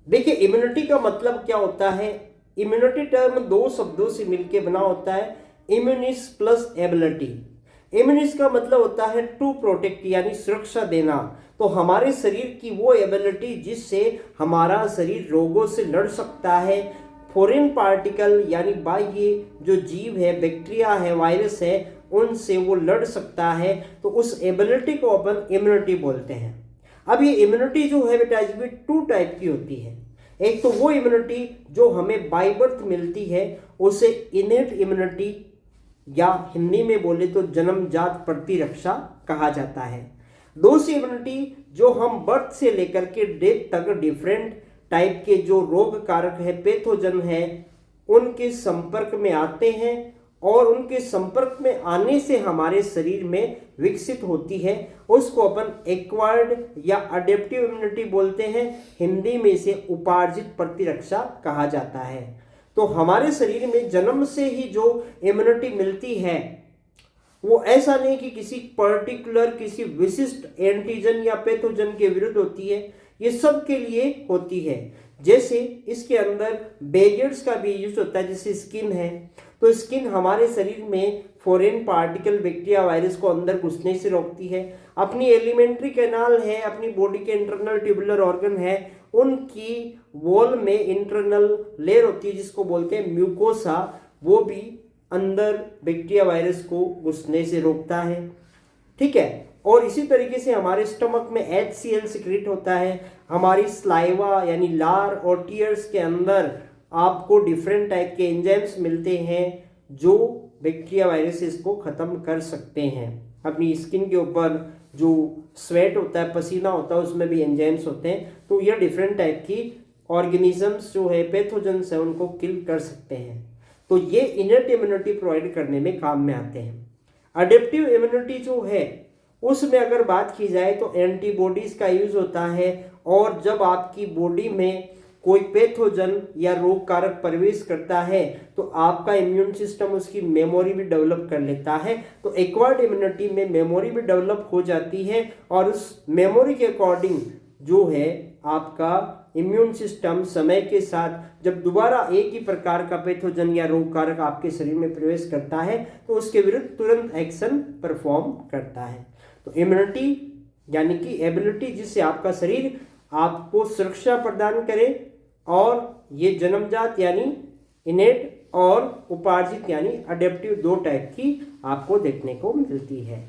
देखिए इम्यूनिटी का मतलब क्या होता है। इम्यूनिटी टर्म दो शब्दों से मिलकर बना होता है, इम्यूनिस प्लस एबिलिटी। इम्यूनिस का मतलब होता है टू प्रोटेक्ट यानी सुरक्षा देना। तो हमारे शरीर की वो एबिलिटी जिससे हमारा शरीर रोगों से लड़ सकता है, फॉरेन पार्टिकल यानी बाह्य जो जीव है, बैक्टीरिया है, वायरस है, उनसे वो लड़ सकता है। तो उस एबिलिटी को अपन इम्यूनिटी बोलते हैं। अब ये इम्यूनिटी जो है बेटा इसमें टू टाइप की होती है। एक तो वो इम्यूनिटी जो हमें बाय बर्थ मिलती है, उसे इनेट इम्यूनिटी या हिंदी में बोले तो जन्मजात प्रतिरक्षा कहा जाता है। दूसरी इम्यूनिटी जो हम बर्थ से लेकर के डेथ तक डिफरेंट टाइप के जो रोग कारक है, पैथोजन है, उनके संपर्क में आते हैं और उनके संपर्क में आने से हमारे शरीर में विकसित होती है, उसको अपन एक्वायर्ड या अडेप्टिव इम्यूनिटी बोलते हैं। हिंदी में इसे उपार्जित प्रतिरक्षा कहा जाता है। तो हमारे शरीर में जन्म से ही जो इम्यूनिटी मिलती है वो ऐसा नहीं कि किसी पर्टिकुलर किसी विशिष्ट एंटीजन या पैथोजन के विरुद्ध होती है, ये सब के लिए होती है। जैसे इसके अंदर बैरियर्स का भी यूज होता है, जैसे स्किन है, तो स्किन हमारे शरीर में फॉरेन पार्टिकल बैक्टीरिया वायरस को अंदर घुसने से रोकती है। अपनी एलिमेंट्री कैनाल है, अपनी बॉडी के इंटरनल ट्यूबुलर ऑर्गन है, उनकी वॉल में इंटरनल लेयर होती है जिसको बोलते हैं म्यूकोसा, वो भी अंदर बैक्टीरिया वायरस को घुसने से रोकता है। ठीक है। और इसी तरीके से हमारे स्टमक में HCl सिक्रेट होता है। हमारी स्लाइवा यानी लार और टीयर्स के अंदर आपको डिफरेंट टाइप के एंजाइम्स मिलते हैं जो बैक्टीरिया वायरसेस को खत्म कर सकते हैं। अपनी स्किन के ऊपर जो स्वेट होता है, पसीना होता है, उसमें भी एंजाइम्स होते हैं। तो ये डिफरेंट टाइप की ऑर्गेनिजम्स जो है, पैथोजेंस है, उनको किल कर सकते हैं। तो ये इनर्ट इम्यूनिटी प्रोवाइड करने में काम में आते हैं। अडेप्टिव इम्यूनिटी जो है उसमें अगर बात की जाए तो एंटीबॉडीज का यूज होता है, और जब आपकी बॉडी में कोई पैथोजन या रोग कारक प्रवेश करता है तो आपका इम्यून सिस्टम उसकी मेमोरी भी डेवलप कर लेता है। तो एक्वायर्ड इम्यूनिटी में मेमोरी भी डेवलप हो जाती है, और उस मेमोरी के अकॉर्डिंग जो है आपका इम्यून सिस्टम समय के साथ जब दोबारा एक ही प्रकार का पैथोजन या रोग कारक आपके शरीर में प्रवेश करता है तो उसके विरुद्ध तुरंत एक्शन परफॉर्म करता है। तो इम्यूनिटी यानी कि एबिलिटी जिससे आपका शरीर आपको सुरक्षा प्रदान करे, और ये जन्मजात यानी इनेट और उपार्जित यानी अडेप्टिव दो टाइप की आपको देखने को मिलती है।